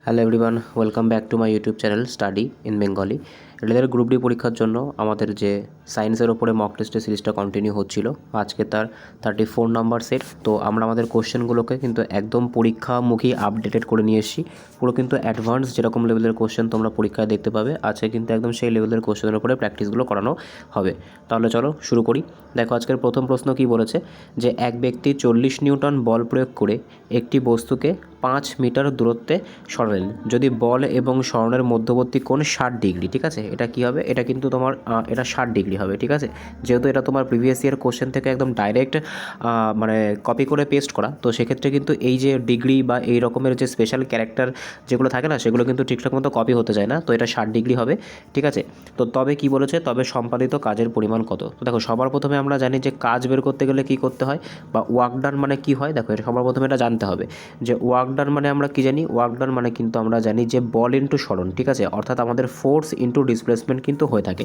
Hello everyone, welcome back to my YouTube channel study in Bengali. এটাদের group D পরীক্ষার জন্য আমাদের যে সায়েন্সের ওপরে মক টেস্টের সিরিজটা কন্টিনিউ হচ্ছিল, আজকে তার 34 নাম্বার সেট। তো আমরা আমাদের কোশ্চেনগুলোকে কিন্তু একদম পরীক্ষামুখী আপডেটেড করে নিয়ে এসেছি। পুরো কিন্তু অ্যাডভান্স যেরকম লেভেলের কোশ্চেন তোমরা পরীক্ষায় দেখতে পাবে, আজকে কিন্তু একদম সেই লেভেলের কোশ্চেনের উপরে প্র্যাকটিসগুলো করানো হবে। তাহলে চলো শুরু করি। দেখো আজকের প্রথম প্রশ্ন কি বলেছে, যে এক ব্যক্তি 40 নিউটন বল প্রয়োগ করে একটি বস্তুকে 5 মিটার দূরত্বে সরালেন। যদি বল এবং সরণের মধ্যবর্তী কোণ 60 ডিগ্রি, ঠিক আছে, এটা কি হবে, এটা কিন্তু তোমার এটা 60 ডিগ্রি হবে, ঠিক আছে। যেহেতু এটা তোমার প্রিভিয়াস ইয়ার কোশ্চেন থেকে একদম ডাইরেক্ট মানে কপি করে পেস্ট করা, তো সেক্ষেত্রে কিন্তু এই যে ডিগ্রি বা এই রকমের যে স্পেশাল ক্যারেক্টার যেগুলো থাকে না, সেগুলো কিন্তু ঠিকঠাক মতো কপি হতে যায় না। তো এটা 60 ডিগ্রি হবে, ঠিক আছে। তো তবে কি বলেছে, তবে সম্পাদিত কাজের পরিমাণ কত। তো দেখো সবার প্রথমে আমরা জানি যে কাজ বের করতে গেলে কি করতে হয়, বা ওয়ার্ক ডান মানে কি হয়। দেখো এটা সবার প্রথমে এটা জানতে হবে যে ওয়ার্ক ডান মানে আমরা কি জানি। ওয়ার্ক ডান মানে কিন্তু আমরা জানি যে বল ইন্টু সরণ, ঠিক আছে, অর্থাৎ আমাদের ফোর্স ইন্টু ডিসপ্লেসমেন্ট কিন্তু হয়ে থাকে।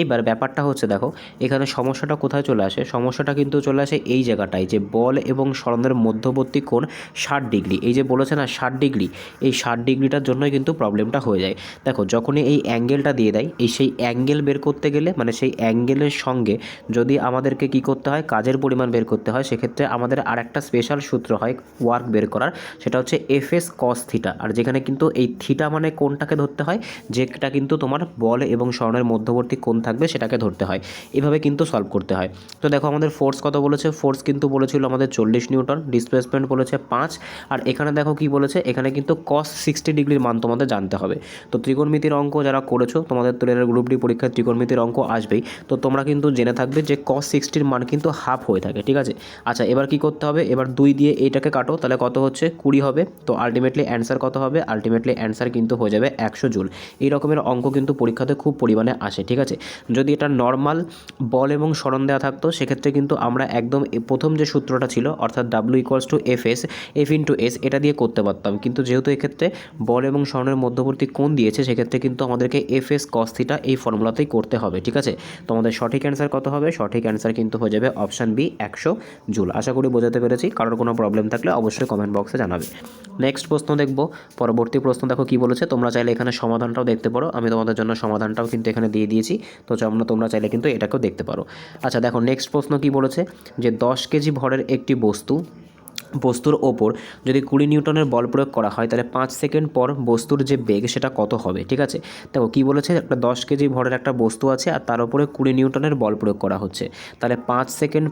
এইবার ব্যাপারটা হচ্ছে, দেখো এখানে সমস্যাটা কোথায় চলে আসে, সমস্যাটা কিন্তু চলে আসে এই জায়গাটায়, যে বল এবং সরণের মধ্যবর্তী কোণ 60 ডিগ্রি। এই যে বলেছে না 60 ডিগ্রি, এই 60 ডিগ্রিটার জন্যই কিন্তু প্রবলেমটা হয়ে যায়। দেখো যখনই এই অ্যাঙ্গেলটা দিয়ে দেয়, সেই অ্যাঙ্গেল বের করতে গেলে, মানে সেই অ্যাঙ্গেলের সঙ্গে যদি আমাদেরকে কি করতে হয়, কাজের পরিমাণ বের করতে হয়, সেক্ষেত্রে আমাদের আরেকটা স্পেশাল সূত্র হয় ওয়ার্ক বের করার, সেটা হচ্ছে এফএস কস থিটা। আর যেখানে কিন্তু এই থিটা মানে কোনটাকে ধরতে হয়, যেটা কিন্তু তোমার বল এবং সরণের মধ্যবর্তী কোণ থাকবে সেটাকে ধরতে হয়। এভাবে কিন্তু সলভ করতে হয়। তো দেখো আমাদের ফোর্স কত বলেছে, ফোর্স কিন্তু বলেছিল আমাদের 40 নিউটন, ডিসপ্লেসমেন্ট বলেছে 5। আর এখানে দেখো কি বলেছে, এখানে কিন্তু কস 60 ডিগ্রির মান তোমাদের জানতে হবে। তো ত্রিকোণমিতির অঙ্ক যারা করেছো, তোমাদের তো গ্রুপ ডি পরীক্ষায় ত্রিকোণমিতির অঙ্ক আসবেই, তো তোমরা কিন্তু জেনে থাকবে যে কস 60 মান কিন্তু হাফ হয়ে থাকে, ঠিক আছে। আচ্ছা এবার কি করতে হবে, এবার 2 দিয়ে এইটাকে কাটো, তাহলে কত হচ্ছে 20 হবে। তো আলটিমেটলি অ্যান্সার কত হবে, আলটিমেটলি অ্যান্সার কিন্তু হয়ে যাবে 100 জুল। এই রকমের অঙ্ক কিন্তু পরীক্ষাতে খুব পরিমাণে আসে, ঠিক আছে। যদি এটা নর্মাল বল এবং সরণ দেওয়া থাকতো, সেক্ষেত্রে কিন্তু আমরা একদম প্রথম যে সূত্রটা ছিল, অর্থাৎ W equals to FS, F into S, এটা দিয়ে করতে পারতাম। কিন্তু যেহেতু এক্ষেত্রে বল এবং সরণের মধ্যবর্তী কোণ দিয়েছে, সেক্ষেত্রে কিন্তু আমাদেরকে এফএস কস থিটা এই ফর্মুলাতেই করতে হবে, ঠিক আছে। তো আমাদের সঠিক অ্যান্সার কত হবে, সঠিক অ্যান্সার কিন্তু হয়ে যাবে অপশান বি 100 জুল। আশা করি বোঝাতে পেরেছি। কারোর কোনো প্রবলেম থাকলে অবশ্যই কমেন্ট বক্সে জানাবে। নেক্সট প্রশ্ন দেখব। পরবর্তী প্রশ্ন দেখো কি বলেছে, তোমরা চাইলে এখানে সমাধানটাও দেখতে পারো, আমি তোমাদের জন্য সমাধানটাও কিন্তু এখানে দিয়ে দিয়েছি। তো তোমরা চাইলে কিন্তু এটাকেও দেখতে পারো। আচ্ছা দেখো নেক্সট প্রশ্ন কি বলেছে, যে 10 কেজি ভরের একটি বস্তুর ওপর যদি 20 নিউটনের বল প্রয়োগ করা হয়, তাহলে 5 সেকেন্ড পর বস্তুর যে বেগ সেটা কত হবে, ঠিক আছে। দেখো কী বলেছে, একটা 10 কেজি ভরের একটা বস্তু আছে আর তার উপরে 20 নিউটনের বল প্রয়োগ করা হচ্ছে, তাহলে 5 সেকেন্ড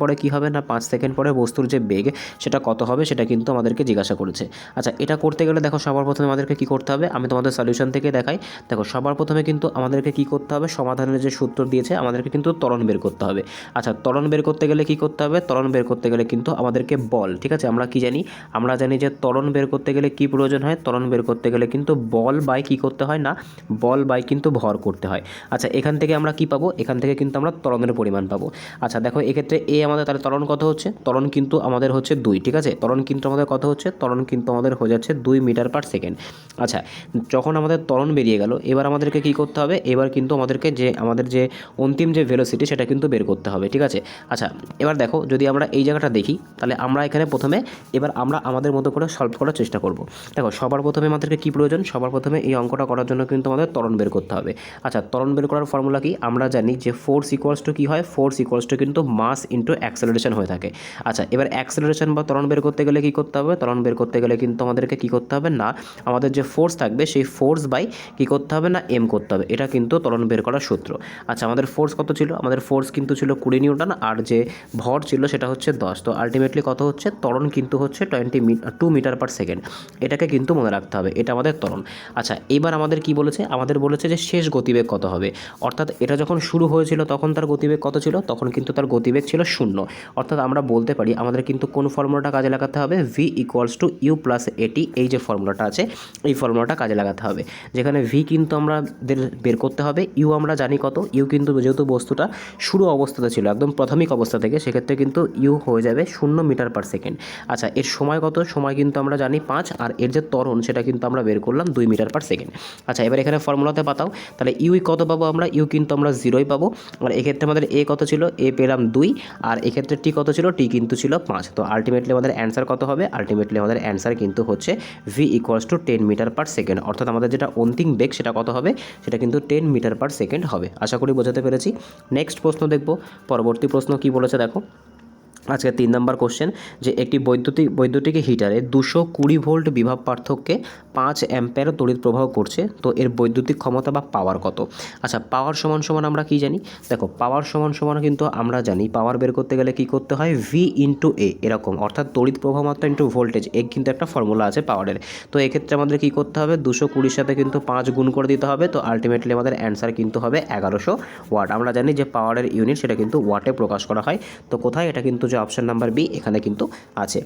পরে কী হবে না, 5 সেকেন্ড পরে বস্তুর যে বেগ সেটা কত হবে, সেটা কিন্তু আমাদেরকে জিজ্ঞাসা করেছে। আচ্ছা এটা করতে গেলে দেখো সবার প্রথমে আমাদেরকে কী করতে হবে, আমি তোমাদের সলিউশন থেকে দেখাই। দেখো সবার প্রথমে কিন্তু আমাদেরকে কী করতে হবে, সমাধানের যে সূত্র দিয়েছে আমাদেরকে কিন্তু ত্বরণ বের করতে হবে। আচ্ছা ত্বরণ বের করতে গেলে কী করতে হবে, ত্বরণ বের করতে গেলে কিন্তু আমাদেরকে বল, ঠিক আছে, আমরা কি জানি, আমরা জানি যে ত্বরণ বের করতে গেলে কি প্রয়োজন হয়, ত্বরণ বের করতে গেলে কিন্তু বল বাই কি করতে হয় না, বল বাই কিন্তু ভর করতে হয়। আচ্ছা এখান থেকে আমরা কি পাবো, এখান থেকে কিন্তু আমরা ত্বরণের পরিমাণ পাবো। আচ্ছা দেখো এক্ষেত্রে এ আমাদের তাহলে ত্বরণ কত হচ্ছে, ত্বরণ কিন্তু আমাদের হচ্ছে 2, ঠিক আছে, ত্বরণ কিন্তু আমাদের কত হচ্ছে, ত্বরণ কিন্তু আমাদের হয়ে যাচ্ছে 2 মিটার পার সেকেন্ড। আচ্ছা যখন আমাদের ত্বরণ বেরিয়ে গেল, এবার আমাদেরকে কি করতে হবে, এবার কিন্তু আমাদেরকে যে আমাদের যে অন্তিম যে ভেলোসিটি সেটা কিন্তু বের করতে হবে, ঠিক আছে। আচ্ছা এবার দেখো যদি আমরা এই জায়গাটা দেখি, তাহলে আমরা এখানে প্রথমে এবার আমরা আমাদের মতো করে সলভ করার চেষ্টা করব। দেখো সবার প্রথমে আমাদেরকে কী প্রয়োজন, সবার প্রথমে এই অঙ্কটা করার জন্য কিন্তু আমাদের ত্বরণ বের করতে হবে। আচ্ছা ত্বরণ বের করার ফর্মুলা কি, আমরা জানি যে ফোর্স ইকুয়ালস টু কী হয়, ফোর্স ইকুয়ালস টু কিন্তু মাস ইন্টু অ্যাক্সেলারেশন হয়ে থাকে। আচ্ছা এবার অ্যাক্সেলারেশন বা ত্বরণ বের করতে গেলে কী করতে হবে, ত্বরণ বের করতে গেলে কিন্তু আমাদেরকে কী করতে হবে না, আমাদের যে ফোর্স থাকবে সেই ফোর্স বাই কী করতে হবে না, এম করতে হবে। এটা কিন্তু ত্বরণ বের করার সূত্র। আচ্ছা আমাদের ফোর্স কত ছিল, আমাদের ফোর্স কিন্তু ছিল 20 নিউটন, আর যে ভর ছিল সেটা হচ্ছে 10। তো আলটিমেটলি কত হচ্ছে, ত্বরণ কিন্তু হচ্ছে 2 মিটার পার সেকেন্ড। এটাকে কিন্তু মনে রাখতে হবে, এটা আমাদের ত্বরণ। আচ্ছা এবার আমাদের কি বলেছে, আমাদের বলেছে যে শেষ গতিবেগ কত হবে, অর্থাৎ এটা যখন শুরু হয়েছিল তখন তার গতিবেগ কত ছিল, তখন কিন্তু তার গতিবেগ ছিল 0। অর্থাৎ আমরা বলতে পারি আমাদের কিন্তু কোন ফর্মুলাটা কাজে লাগাতে হবে, v equals to u plus a t, এই যে ফর্মুলাটা আছে এই ফর্মুলাটা কাজে লাগাতে হবে। যেখানে ভি কিন্তু আমাদের বের করতে হবে, ইউ আমরা জানি কত, ইউ কিন্তু যেহেতু বস্তুটা শুরু অবস্থাতে ছিল একদম প্রাথমিক অবস্থা থেকে, সেক্ষেত্রে কিন্তু ইউ হয়ে যাবে 0 মিটার পার সেকেন্ড। আচ্ছা, এর সময় কত? সময় কিন্তু আমরা জানি 5, আর এর যে ত্বরণ সেটা কিন্তু আমরা বের করলাম 2 মিটার পার সেকেন্ড। আচ্ছা, এবার এখানে ফর্মুলাতে পাতাও, তাহলে ইউ কত পাবো আমরা? ইউ কিন্তু আমরা 0ই পাবো। আর এক্ষেত্রে আমাদের এ কত ছিল? এ পেলাম 2, আর এক্ষেত্রে টি কত ছিল? টি কিন্তু ছিল 5। তো আলটিমেটলি আমাদের অ্যান্সার কত হবে? আলটিমেটলি আমাদের অ্যান্সার কিন্তু হচ্ছে v equals to 10 metre per second. অর্থাৎ আমাদের যেটা অন্তিম বেগ সেটা কত হবে? সেটা কিন্তু 10 মিটার পার সেকেন্ড হবে। আশা করি বোঝাতে পেরেছি। নেক্সট প্রশ্ন দেখব। পরবর্তী প্রশ্ন কি বলেছে দেখো। আজকে 3 নম্বর কোশ্চেন, যে একটি বৈদ্যুতিক হিটারে 220 ভোল্ট বিভব পার্থক্যে 5 অ্যাম্পিয়ার তড়িৎ প্রবাহ করছে, তো এর বৈদ্যুতিক ক্ষমতা বা পাওয়ার কত? আচ্ছা, পাওয়ার সমান সমান আমরা কি জানি? দেখো, পাওয়ার সমান সমান কিন্তু আমরা জানি পাওয়ার বের করতে গেলে কি করতে হয়? ভি ইন্টু এ, এরকম, অর্থাৎ তড়িৎ প্রবাহ মাত্রা ইন্টু ভোল্টেজ, এর কিন্তু একটা ফর্মুলা আছে পাওয়ারের। তো এক্ষেত্রে আমাদের কি করতে হবে? 220 সাথে কিন্তু 5 গুণ করে দিতে হবে। তো আলটিমেটলি আমাদের অ্যান্সার কিন্তু হবে 1100 ওয়াট। আমরা জানি যে পাওয়ারের ইউনিট সেটা কিন্তু ওয়াটে প্রকাশ করা হয়। তো কোথায়? এটা কিন্তু যে অপশন নাম্বার বি এখানে কিন্তু আছে।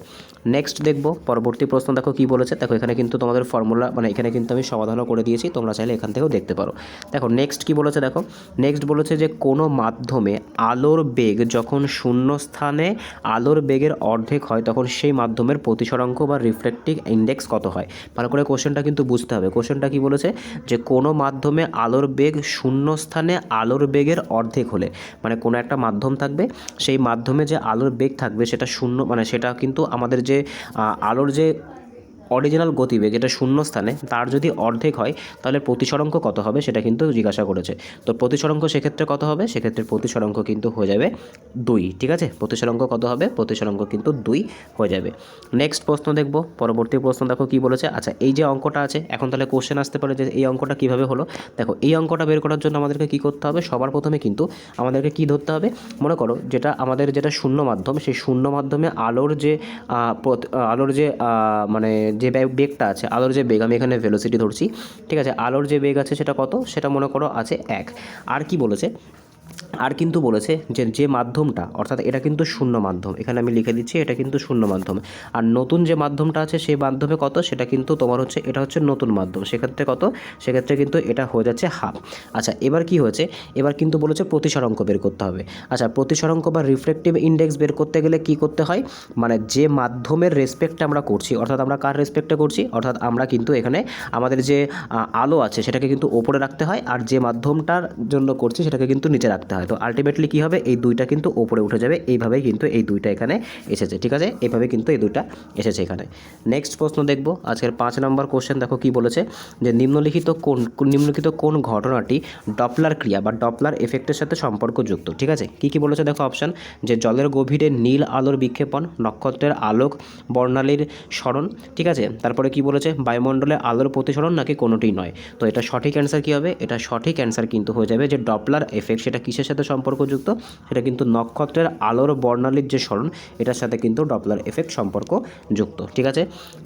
নেক্সট দেখব পরবর্তী প্রশ্ন। দেখো কি বলেছে। দেখো এখানে কিন্তু তোমাদের ফর্মুলা, মানে এখানে কিন্তু আমি সমাধানও করে দিয়েছি, তোমরা চাইলে এখান থেকেও দেখতে পারো। দেখো নেক্সট কি বলেছে। দেখো নেক্সট বলেছে যে কোনো মাধ্যমে আলোর বেগ যখন শূন্য স্থানে আলোর বেগের অর্ধেক হয় তখন সেই মাধ্যমের প্রতিসরাঙ্ক বা রিফ্লেক্টিভ ইন্ডেক্স কত হয়? ভালো করে কোশ্চেনটা কিন্তু বুঝতে হবে। কোশ্চেনটা কি বলেছে? যে কোনো মাধ্যমে আলোর বেগ শূন্য স্থানে আলোর বেগের অর্ধেক হলে, মানে কোনো একটা মাধ্যম থাকবে, সেই মাধ্যমে যে আলোর বেগ থাকবে সেটা শূন্য, মানে সেটা কিন্তু আমাদের যে আলোর যে অরিজিনাল গতিবেগ, যেটা শূন্য স্থানে, তার যদি অর্ধেক হয় তাহলে প্রতিসরাঙ্ক কত হবে সেটা কিন্তু জিজ্ঞাসা করেছে। তো প্রতিসরাঙ্ক সেক্ষেত্রে কত হবে? সেক্ষেত্রে প্রতিসরাঙ্ক কিন্তু হয়ে যাবে 2। ঠিক আছে, প্রতিসরাঙ্ক কত হবে? প্রতিসরাঙ্ক কিন্তু 2 হয়ে যাবে। নেক্সট প্রশ্ন দেখব। পরবর্তী প্রশ্ন দেখো কি বলেছে। আচ্ছা, এই যে অঙ্কটা আছে, এখন তাহলে কোশ্চেন আসতে পারে যে এই অঙ্কটা কীভাবে হলো। দেখো, এই অঙ্কটা বের করার জন্য আমাদেরকে কী করতে হবে? সবার প্রথমে কিন্তু আমাদেরকে কী ধরতে হবে? মনে করো যেটা আমাদের যেটা শূন্য মাধ্যম, সেই শূন্য মাধ্যমে আলোর যে মানে যে বেগটা আছে, আলোর যে বেগ, আমি এখানে ভেলোসিটি ধরছি, ঠিক আছে, আলোর যে বেগ আছে সেটা কত? সেটা মনে করো আছে 1। আর কি বলেছে? আর কিন্তু বলেছে যে মাধ্যমটা, অর্থাৎ এটা কিন্তু শূন্য মাধ্যম, এখানে আমি লিখে দিচ্ছি এটা কিন্তু শূন্য মাধ্যম। আর নতুন যে মাধ্যমটা আছে সেই মাধ্যমে কত? সেটা কিন্তু তোমার হচ্ছে, এটা হচ্ছে নতুন মাধ্যম, সেক্ষেত্রে কত? সেক্ষেত্রে কিন্তু এটা হয়ে যাচ্ছে হাফ। আচ্ছা, এবার কি হয়েছে? এবার কিন্তু বলেছে প্রতিসরাঙ্ক বের করতে হবে। আচ্ছা, প্রতিসরাঙ্ক বা রিফ্লেক্টিভ ইন্ডেক্স বের করতে গেলে কি করতে হয়? মানে যে মাধ্যমের রেসপেক্টে আমরা করছি, অর্থাৎ আমরা কার রেসপেক্টে করছি? অর্থাৎ আমরা কিন্তু এখানে আমাদের যে আলো আছে সেটাকে কিন্তু ওপরে রাখতে হয়, আর যে মাধ্যমটার জন্য করছি সেটাকে কিন্তু নিচে রাখতে হয়। তো আলটিমেটলি কী হবে? এই দুইটা কিন্তু ওপরে উঠে যাবে। এইভাবেই কিন্তু এই দুইটা এখানে এসেছে। ঠিক আছে, এইভাবে কিন্তু এই দুইটা এসেছে এখানে। নেক্সট প্রশ্ন দেখব। আজকের 5 নম্বর কোশ্চেন। দেখো কি বলেছে, যে নিম্নলিখিত কোন ঘটনাটি ডপলার ক্রিয়া বা ডপলার এফেক্টের সাথে সম্পর্কযুক্ত? ঠিক আছে, কি বলেছে দেখো অপশান, যে জলের গভীরে নীল আলোর বিক্ষেপণ, নক্ষত্রের আলোক বর্ণালীর স্মরণ, ঠিক আছে, তারপরে কি বলেছে, বায়ুমণ্ডলে আলোর প্রতিসরণ, নাকি কোনোটিই নয়? তো এটা সঠিক অ্যান্সার কী হবে? এটা সঠিক অ্যান্সার কিন্তু হয়ে যাবে যে ডপলার এফেক্ট। সেটা কিসের সাথে সম্পর্কযুক্ত? সেটা কিন্তু নক্ষত্রের আলোর বর্ণালীর যে স্মরণ, এটার সাথে কিন্তু ডপলার এফেক্ট সম্পর্কযুক্ত। ঠিক আছে,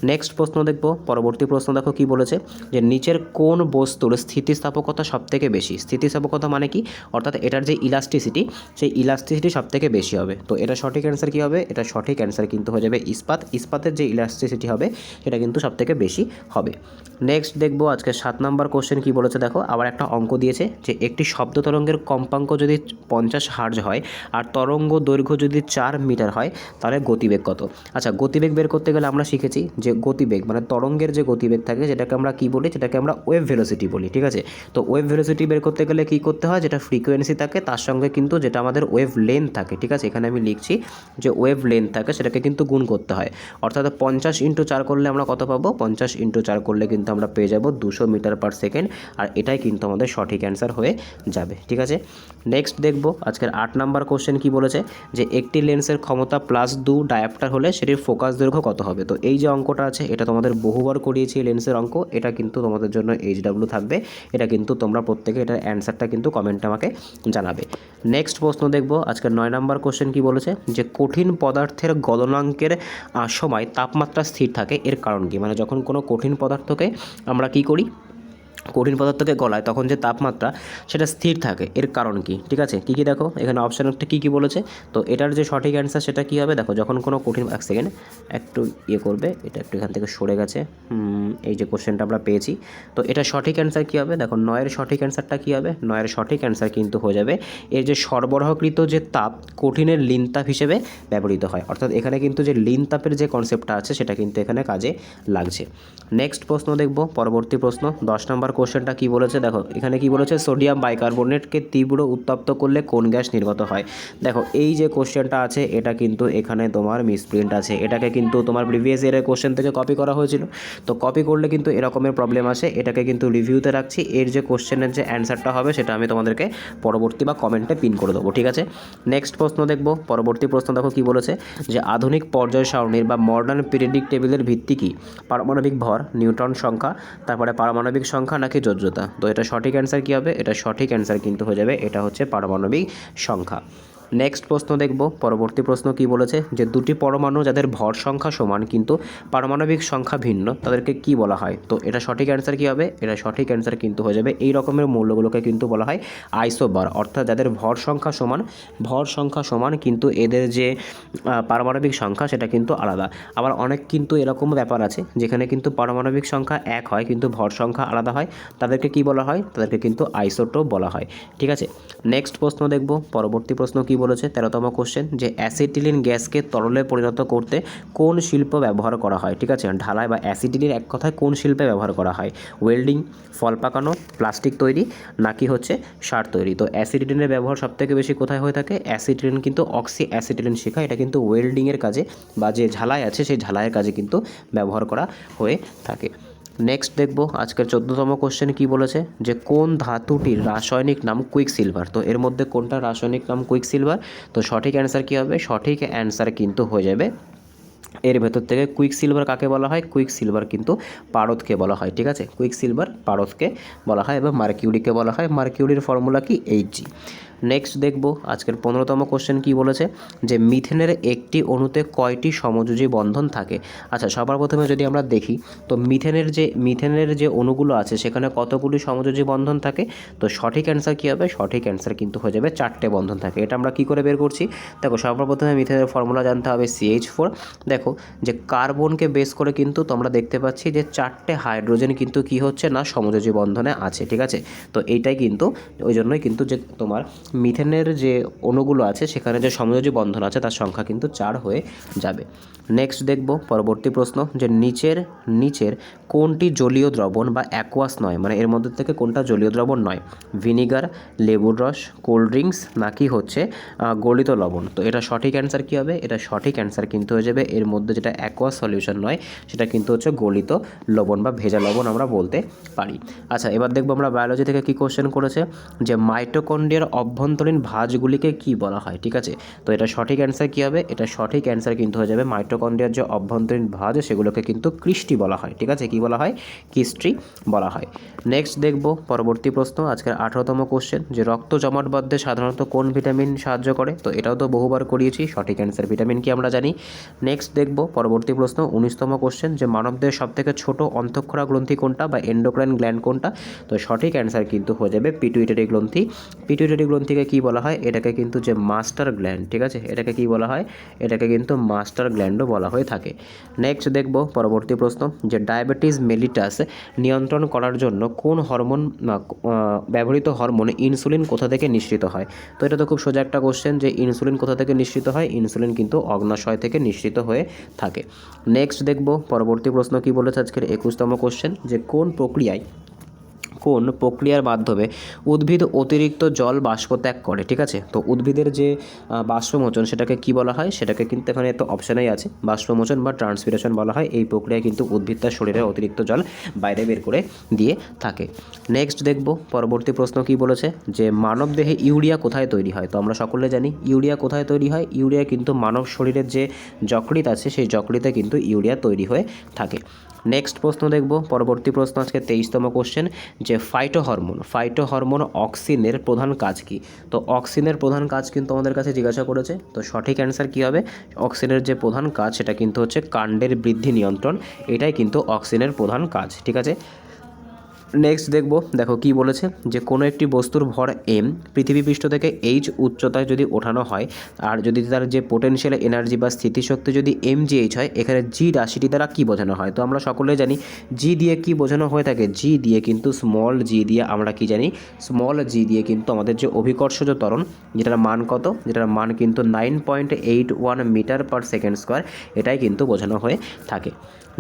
নেক্সট প্রশ্ন দেখব। পরবর্তী প্রশ্ন দেখো কি বলেছে, যে নিচের কোন বস্তুর স্থিতিস্থাপকতা সবথেকে বেশি? স্থিতিস্থাপকতা মানে কি? অর্থাৎ এটার যে ইলাস্টিসিটি, সেই ইলাস্টিসিটি সবথেকে বেশি হবে। তো এটা সঠিক অ্যান্সার কী হবে? এটা সঠিক অ্যান্সার কিন্তু হয়ে যাবে ইস্পাত। ইস্পাতের যে ইলাস্টিসিটি হবে সেটা কিন্তু সবথেকে বেশি হবে। নেক্সট দেখব আজকে 7 নম্বর কোশ্চেন কি বলেছে। দেখো আবার একটা অঙ্ক দিয়েছে, যে একটি শব্দ তরঙ্গের কম্পাঙ্ক যদি 50 হার্জ হয় আর তরঙ্গ দৈর্ঘ্য যদি 4 মিটার হয়, তাহলে গতিবেগ কত? আচ্ছা, গতিবেগ বের করতে গেলে আমরা শিখেছি যে গতিবেগ মানে তরঙ্গের যে গতিবেগ থাকে যেটাকে আমরা কি বলি? যেটাকে আমরা ওয়েভ ভেলোসিটি বলি। ঠিক আছে, তো ওয়েভ ভেলোসিটি বের করতে গেলে কি করতে হয়? যেটা ফ্রিকোয়েন্সি থাকে তার সঙ্গে কিন্তু যেটা আমাদের ওয়েভ লেন্থ থাকে, ঠিক আছে, এখানে আমি লিখছি যে ওয়েভ লেন্থ থাকে, সেটাকে কিন্তু গুণ করতে হয়। অর্থাৎ 50 × 4 করলে আমরা কত পাবো? 50 × 4 করলে কিন্তু আমরা পেয়ে যাব 200 মিটার পার সেকেন্ড। আর এটাই কিন্তু আমাদের সঠিক অ্যান্সার হয়ে যাবে। ঠিক আছে, নেক্সট দেখব আজকের 8 নাম্বার কোশ্চেন কি বলেছে, যে একটি লেন্সের ক্ষমতা +2 ডায়াপ্টার হলে সেটির ফোকাস দৈর্ঘ্য কত হবে? তো এই যে অঙ্কটা আছে এটা তোমাদের বহুবার করিয়েছি লেন্সের অঙ্ক, এটা কিন্তু তোমাদের জন্য HW থাকবে। এটা কিন্তু তোমরা প্রত্যেকে এটার অ্যান্সারটা কিন্তু কমেন্টে আমাকে জানাবে। নেক্সট প্রশ্ন দেখব আজকের 9 নাম্বার কোশ্চেন কি বলেছে, যে কঠিন পদার্থের গলনাঙ্কের সময় তাপমাত্রা স্থির থাকে, এর কারণ কি? মানে যখন কোনো কঠিন পদার্থকে আমরা কি করি, কঠিন পদার্থকে গলায় তখন যে তাপমাত্রা সেটা স্থির থাকে, এর কারণ কি? ঠিক আছে, কী কী দেখো এখানে অপশান একটা কী কী বলেছে। তো এটার যে সঠিক অ্যান্সার সেটা কী হবে, দেখো যখন কোনো কঠিন, এক সেকেন্ড একটু করবে, এটা একটু এখান থেকে সরে গেছে, এই যে কোশ্চেনটা আমরা পেয়েছি। তো এটা সঠিক অ্যান্সার কী হবে, দেখো 9-এর সঠিক অ্যান্সারটা কী হবে, 9-এর সঠিক অ্যান্সার কিন্তু হয়ে যাবে এর যে সরবরাহকৃত যে তাপ কঠিনের লিন তাপ হিসেবে ব্যবহৃত হয়, অর্থাৎ এখানে কিন্তু যে লিন তাপের যে কনসেপ্টটা আছে সেটা কিন্তু এখানে কাজে লাগছে। নেক্সট প্রশ্ন দেখব, পরবর্তী প্রশ্ন 10 নম্বর কোশ্চেনটা কী বলেছে, দেখো এখানে কি বলেছে, সোডিয়াম বাইকার্বনেটকে তীব্র উত্তপ্ত করলে কোন গ্যাস নির্গত হয়। দেখো এই যে কোশ্চেনটা আছে এটা কিন্তু এখানে তোমার মিসপ্রিন্ট আছে, এটাকে কিন্তু তোমার প্রিভিয়াস ইয়ারের কোশ্চেন থেকে কপি করা হয়েছিল। তো কপি করলে কিন্তু এরকমের প্রবলেম আসে, এটাকে কিন্তু রিভিউতে রাখছি, এর যে কোশ্চেনের যে অ্যান্সারটা হবে সেটা আমি তোমাদেরকে পরবর্তী বা কমেন্টে পিন করে দেবো, ঠিক আছে। নেক্সট প্রশ্ন দেখব, পরবর্তী প্রশ্ন দেখো কি বলেছে, যে আধুনিক পর্যায় সারণীর বা মডার্ন পিরিয়ডিক টেবিলের ভিত্তি কী, পারমাণবিক ভর, নিউট্রন সংখ্যা, তারপরে পারমাণবিক সংখ্যা নাকি যোজ্যতা। তো এটা সঠিক অ্যান্সার কী হবে, এটা সঠিক অ্যান্সার কিন্তু হয়ে যাবে, এটা হচ্ছে পারমাণবিক সংখ্যা। নেক্সট প্রশ্ন দেখব, পরবর্তী প্রশ্ন কি বলেছে, যে দুটি পরমাণু যাদের ভর সংখ্যা সমান কিন্তু পারমাণবিক সংখ্যা ভিন্ন তাদেরকে কি বলা হয়। তো এটা সঠিক অ্যান্সার কী হবে, এটা সঠিক অ্যান্সার কিন্তু হয়ে যাবে এই রকমের মৌলগুলোকে কিন্তু বলা হয় আইসোবার, অর্থাৎ যাদের ভর সংখ্যা সমান কিন্তু এদের যে পারমাণবিক সংখ্যা সেটা কিন্তু আলাদা। আবার অনেক কিন্তু এরকম ব্যাপার আছে যেখানে কিন্তু পারমাণবিক সংখ্যা এক হয় কিন্তু ভর সংখ্যা আলাদা হয়, তাদেরকে কি বলা হয়, তাদেরকে কিন্তু আইসোটোপ বলা হয়, ঠিক আছে। নেক্সট প্রশ্ন দেখব, পরবর্তী প্রশ্ন কি বলেছে, 13তম কোশ্চেন, যে অ্যাসিটিলিন গ্যাসকে তরলে পরিণত করতে কোন শিল্প ব্যবহার করা হয়। ঠিক আছে, ঢালাই বা অ্যাসিটিলিন এক কথায় কোন শিল্পে ব্যবহার করা হয়, ওয়েল্ডিং, ফল পাকানো, প্লাস্টিক তৈরি নাকি হচ্ছে সার তৈরি। তো অ্যাসিটিলিনের ব্যবহার সবথেকে বেশি কোথায় হয়ে থাকে, অ্যাসিটিলিন কিন্তু অক্সি অ্যাসিটিলিন শেখা, এটা কিন্তু ওয়েল্ডিংয়ের কাজে বা যে ঝালাই আছে সেই ঝালাইয়ের কাজে কিন্তু ব্যবহার করা হয়ে থাকে। নেক্সট দেখব আজকের 14তম কোশ্চেন কি বলেছে, যে কোন ধাতুটির রাসায়নিক নাম কুইক সিলভার। তো এর মধ্যে কোনটা রাসায়নিক নাম কুইক সিলভার। তো সঠিক অ্যান্সার কী হবে, সঠিক অ্যান্সার কিন্তু হয়ে যাবে এর ভেতর থেকে কুইক সিলভার কাকে বলা হয়, কুইক সিলভার কিন্তু পারদকে বলা হয়, ঠিক আছে, কুইক সিলভার পারদকে বলা হয় এবং মার্কিউরিকে বলা হয়, মার্কিউরির ফর্মুলা কি Hg। নেক্সট দেখব আজকের 15তম কোশ্চেন কি বলেছে, যে মিথেনের একটি অণুতে কয়টি সমযোজী বন্ধন থাকে। আচ্ছা, সবার প্রথমে যদি আমরা দেখি তো মিথেনের যে অণুগুলো আছে সেখানে কতগুলি সমযোজী বন্ধন থাকে। তো সঠিক অ্যান্সার কী হবে, সঠিক অ্যান্সার কিন্তু হয়ে যাবে 4টে বন্ধন থাকে। এটা আমরা কী করে বের করছি, দেখো সবার প্রথমে মিথেনের ফর্মুলা জানতে হবে CH4। দেখো যে কার্বনকে বেস করে কিন্তু তোমরা দেখতে পাচ্ছি যে 4টে হাইড্রোজেন কিন্তু কি হচ্ছে না, সমযোজী বন্ধনে আছে, ঠিক আছে। তো এইটাই কিন্তু ওই জন্যই কিন্তু যে তোমার মিথেনের যে অণুগুলো আছে সেখানে যে সমযোজী বন্ধন আছে তার সংখ্যা কিন্তু 4 হয়ে যাবে। নেক্সট দেখব পরবর্তী প্রশ্ন, যে নিচের কোনটি জলীয় দ্রবণ বা অ্যাকোয়াস নয়, মানে এর মধ্যে থেকে কোনটা জলীয় দ্রবণ নয়, ভিনিগার, লেবুর রস, কোল্ড ড্রিঙ্কস নাকি হচ্ছে গলিত লবণ। তো এটা সঠিক অ্যান্সার কী হবে, এটা সঠিক অ্যান্সার কিন্তু হয়ে যাবে এর মধ্যে যেটা অ্যাকোয়াস সলিউশন নয় সেটা কিন্তু হচ্ছে গলিত লবণ বা ভেজা লবণ আমরা বলতে পারি। আচ্ছা, এবার দেখবো আমরা বায়োলজি থেকে কী কোশ্চেন করেছে, যে মাইটোকন্ড্রিয়ার অভ্যন্তরীণ ভাঁজগুলিকে কি বলা হয়। ঠিক আছে, তো এটা সঠিক অ্যান্সার কী হবে, এটা সঠিক অ্যান্সার কিন্তু হয়ে যাবে মাইটোকন্ড্রিয়ার যে অভ্যন্তরীণ ভাঁজ সেগুলোকে কিন্তু ক্রিস্টি বলা হয়। ঠিক আছে, কী বলা হয়, ক্রিস্টি বলা হয়। নেক্সট দেখব পরবর্তী প্রশ্ন আজকের 18তম কোশ্চেন, যে রক্ত জমাট বাঁধতে সাধারণত কোন ভিটামিন সাহায্য করে। তো এটাও তো বহুবার করিয়েছি, সঠিক অ্যান্সার ভিটামিন কি আমরা জানি। নেক্সট দেখব পরবর্তী প্রশ্ন 19তম কোশ্চেন, যে মানবদেহের সবথেকে ছোট অন্তঃক্ষরা গ্রন্থি কোনটা বা এন্ডোক্রাইন গ্ল্যান্ড কোনটা। তো সঠিক অ্যান্সার কিন্তু হয়ে যাবে পিটুইটারি গ্রন্থি। পিটুইটারি গ্রন্থিকে কী বলা হয়, এটাকে কিন্তু যে মাস্টার গ্ল্যান্ড, ঠিক আছে, এটাকে কী বলা হয়, এটাকে কিন্তু মাস্টার গ্ল্যান্ডও বলা হয়ে থাকে। নেক্সট দেখব পরবর্তী প্রশ্ন, যে ডায়াবেটিস মেলিটাস নিয়ন্ত্রণ করার জন্য কোন হরমোন ব্যবহৃত হরমোন ইনসুলিন কোথা থেকে নিঃসৃত হয়। তো এটা তো খুব সোজা একটা কোশ্চেন, যে ইনসুলিন কোথা থেকে নিঃসৃত হয়, ইনসুলিন কিন্তু অগ্নাশয় থেকে নিঃসৃত হয়ে থাকে। নেক্সট দেখব পরবর্তী প্রশ্ন কি বলেছে আজকের 21তম কোশ্চেন, যে কোন প্রক্রিয়ার মাধ্যমে উদ্ভিদ অতিরিক্ত জল বাষ্প ত্যাগ করে। ঠিক আছে, তো উদ্ভিদের যে বাষ্পমোচন সেটাকে কি বলা হয়, সেটাকে কিন্তু এখানে তো অপশানেই আছে, বাষ্পমোচন বা ট্রান্সপিরেশন বলা হয়। এই প্রক্রিয়ায় কিন্তু উদ্ভিদ তার শরীরে অতিরিক্ত জল বাইরে বের করে দিয়ে থাকে। নেক্সট দেখব পরবর্তী প্রশ্ন কি বলেছে, যে মানব দেহে ইউরিয়া কোথায় তৈরি হয়। তো আমরা সকলে জানি ইউরিয়া কোথায় তৈরি হয়, ইউরিয়া কিন্তু মানব শরীরের যে যকৃৎ আছে সেই যকৃতে কিন্তু ইউরিয়া তৈরি হয়ে থাকে। নেক্সট প্রশ্ন দেখব পরবর্তী প্রশ্ন আজকে 23তম কোশ্চেন, যে ফাইটোহরমোন অক্সিনের প্রধান কাজ কি। তো অক্সিনের প্রধান কাজ কিন্তু আমাদের কাছে জিজ্ঞাসা করেছে। তো সঠিক অ্যান্সার কী হবে, অক্সিনের যে প্রধান কাজ সেটা কিন্তু হচ্ছে কাণ্ডের বৃদ্ধি নিয়ন্ত্রণ, এটাই কিন্তু অক্সিনের প্রধান কাজ। ঠিক আছে, নেক্সট দেখো কি বলেছে যে কোনো একটি বস্তুর ভর m পৃথিবী পৃষ্ঠ থেকে h উচ্চতায় যদি ওঠানো হয় আর যদি তার যে পোটেনশিয়াল এনার্জি বা স্থিতিশক্তি যদি mgh হয়, এখানে g রাশিটি দ্বারা কী বোঝানো হয়? তো আমরা সকলেই জানি g দিয়ে কি বোঝানো হয়ে থাকে, g দিয়ে কিন্তু স্মল g দিয়ে আমরা কি জানি, স্মল g দিয়ে কিন্তু আমাদের যে অভিকর্ষজ ত্বরণ যেটার মান কত, যেটার মান কিন্তু 9.81 মিটার পার সেকেন্ড স্কোয়ার, এটাই কিন্তু বোঝানো হয়ে থাকে।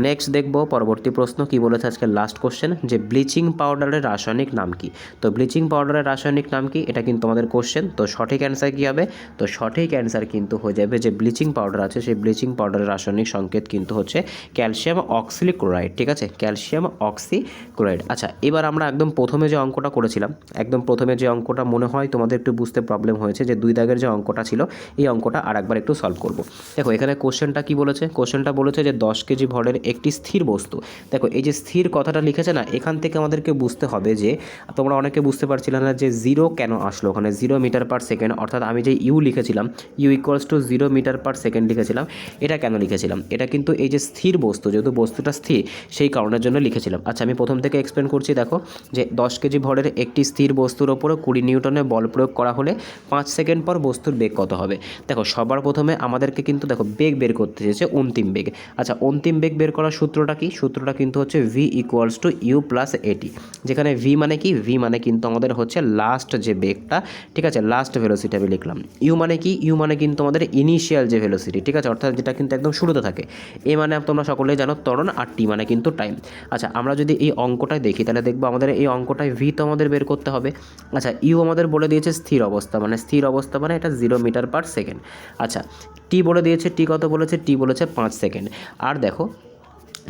নেক্সট দেখব পরবর্তী প্রশ্ন কি বলেছে, আজকে লাস্ট কোশ্চেন, যে ব্লিচিং পাউডারের রাসায়নিক নাম কি? তো ব্লিচিং পাউডারের রাসায়নিক নাম কি, এটা কিন্তু আমাদের কোশ্চেন। তো সঠিক অ্যান্সার কী হবে? তো সঠিক অ্যান্সার কিন্তু হয়ে যাবে যে ব্লিচিং পাউডার আছে সেই ব্লিচিং পাউডারের রাসায়নিক সংকেত কিন্তু হচ্ছে ক্যালসিয়াম অক্সিক্লোরাইড। ঠিক আছে, ক্যালসিয়াম অক্সিক্লোরাইড। আচ্ছা, এবার আমরা একদম প্রথমে যে অঙ্কটা করেছিলাম, একদম প্রথমে যে অঙ্কটা মনে হয় তোমাদের একটু বুঝতে প্রবলেম হয়েছে, যে 2 দাগের যে অঙ্কটা ছিল, এই অঙ্কটা আর একবার একটু সলভ করব। দেখো এখানে কোশ্চেনটা কি বলেছে, কোশ্চেনটা বলেছে যে 10 কেজি ভরের একটি স্থির বস্তু। দেখো এই যে স্থির কথাটা লিখেছে না, এখান থেকে আমাদেরকে বুঝতে হবে যে তোমরা অনেকে বুঝতে পারছিলে না যে 0 কেন আসলো ওখানে, 0 মিটার পার সেকেন্ড, অর্থাৎ আমি যে ইউ লিখেছিলাম, u equals to 0 metre per second লিখেছিলাম, এটা কেন লিখেছিলাম? এটা কিন্তু এই যে স্থির বস্তু, যেহেতু বস্তুটা স্থির সেই কারণের জন্য লিখেছিলাম। আচ্ছা, আমি প্রথম থেকে এক্সপ্লেন করছি। দেখো যে 10 কেজি ভরের একটি স্থির বস্তুর ওপরে 20 নিউটনের বল প্রয়োগ করা হলে 5 সেকেন্ড পর বস্তুর বেগ কত হবে? দেখো সবার প্রথমে আমাদেরকে কিন্তু দেখো বেগ বের করতে চেয়েছে, অন্তিম বেগ। আচ্ছা, অন্তিম বেগ বের করার সূত্রটা কি? সূত্রটা কিন্তু হচ্ছে v equals to u plus a t, যেখানে ভি মানে কি, ভি মানে কিন্তু আমাদের হচ্ছে লাস্ট যে বেগটা, ঠিক আছে, লাস্ট ভেলোসিটি আমি লিখলাম। ইউ মানে কি, ইউ মানে কিন্তু আমাদের ইনিশিয়াল যে ভেলোসিটি, ঠিক আছে, অর্থাৎ যেটা কিন্তু একদম শুরুতে থাকে। এ মানে তোমরা সকলেই জানো ত্বরণ, আর টি মানে কিন্তু টাইম। আচ্ছা, আমরা যদি এই অঙ্কটায় দেখি তাহলে দেখবো আমাদের এই অঙ্কটায় ভি তো আমাদের বের করতে হবে। আচ্ছা, ইউ আমাদের বলে দিয়েছে স্থির অবস্থা, মানে স্থির অবস্থা মানে এটা 0 মিটার পার সেকেন্ড। আচ্ছা, টি বলে দিয়েছে, টি কত বলেছে, টি বলেছে 5 সেকেন্ড। আর দেখো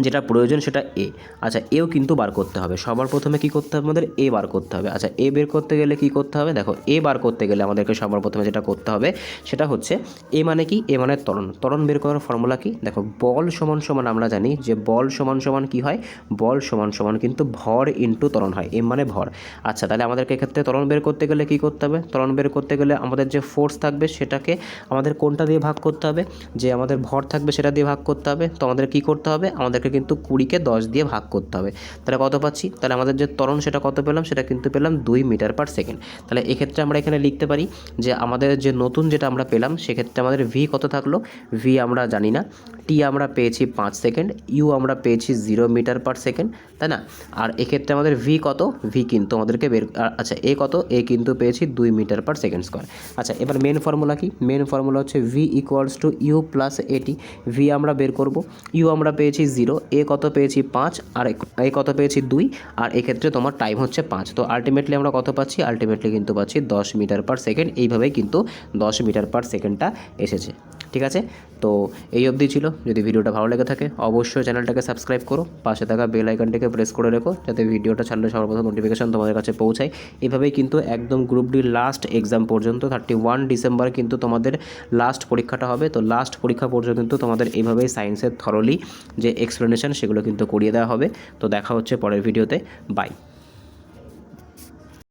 যেটা প্রয়োজন সেটা এ। আচ্ছা, এও কিন্তু বার করতে হবে। সবার প্রথমে কি করতে হবে আমাদের, এ বার করতে হবে। আচ্ছা, এ বের করতে গেলে কি করতে হবে? দেখো এ বার করতে গেলে আমাদেরকে সবার প্রথমে যেটা করতে হবে সেটা হচ্ছে এ মানে কি, এ মানে ত্বরণ। ত্বরণ বের করার ফর্মুলা কি? দেখো বল সমান সমান আমরা জানি যে বল সমান সমান কি হয়, বল সমান সমান কিন্তু ভর ইন্টু ত্বরণ হয়, এম মানে ভর। আচ্ছা, তাহলে আমাদেরকে এক্ষেত্রে ত্বরণ বের করতে গেলে কি করতে হবে? ত্বরণ বের করতে গেলে আমাদের যে ফোর্স থাকবে সেটাকে আমাদের কোনটা দিয়ে ভাগ করতে হবে, যে আমাদের ভর থাকবে সেটা দিয়ে ভাগ করতে হবে। তো আমাদের কী করতে হবে, আমাদেরকে কিন্তু 20কে 10 দিয়ে ভাগ করতে হবে। তাহলে কত পাচ্ছি? তাহলে আমাদের যে ত্বরণ সেটা কত পেলাম, সেটা কিন্তু পেলাম 2 মিটার পার সেকেন্ড। তাহলে এক্ষেত্রে আমরা এখানে লিখতে পারি যে আমাদের যে নতুন যেটা আমরা পেলাম সেক্ষেত্রে আমাদের ভি কত থাকলো, ভি আমরা জানি না, টি আমরা পেয়েছি 5 সেকেন্ড, ইউ আমরা পেয়েছি 0 মিটার পার সেকেন্ড, তাই না? আর এক্ষেত্রে আমাদের ভি কত, ভি কিন্তু আমাদেরকে বের, আচ্ছা এ কত, এ কিন্তু পেয়েছি 2 মিটার পার সেকেন্ড স্কোয়ার। আচ্ছা, এবার মেন ফর্মুলা কি? মেন ফর্মুলা হচ্ছে v equals to u plus a t. V আমরা বের করব, ইউ আমরা পেয়েছি 0, এ কত পেয়েছি 5, আর এ কত পেয়েছি 2, আর এক্ষেত্রে তোমার টাইম হচ্ছে 5। তো আলটিমেটলি আমরা কত পাচ্ছি, আলটিমেটলি কিন্তু পাচ্ছি 10 মিটার পার সেকেন্ড। এইভাবেই কিন্তু 10 মিটার পার সেকেন্ডটা এসেছে। ঠিক আছে, তো এই অবধি ছিল। যদি ভিডিওটা ভালো লেগে থাকে অবশ্যই চ্যানেলটাকে সাবস্ক্রাইব করো, পাশে থাকা বেল আইকনটাকে প্রেস করে রেখো যাতে ভিডিওটা ছাড়লে সর্বপ্রথম নোটিফিকেশন তোমাদের কাছে পৌঁছায়। এভাবেই কিন্তু একদম গ্রুপ ডির লাস্ট এক্সাম পর্যন্ত 31 ডিসেম্বর কিন্তু তোমাদের লাস্ট পরীক্ষাটা হবে। তো লাস্ট পরীক্ষা পর্যন্ত কিন্তু তোমাদের এইভাবেই সায়েন্সের থরলি যে এক্সপ্লেনেশন সেগুলো কিন্তু করিয়ে দেওয়া হবে। তো দেখা হচ্ছে পরের ভিডিওতে, বাই।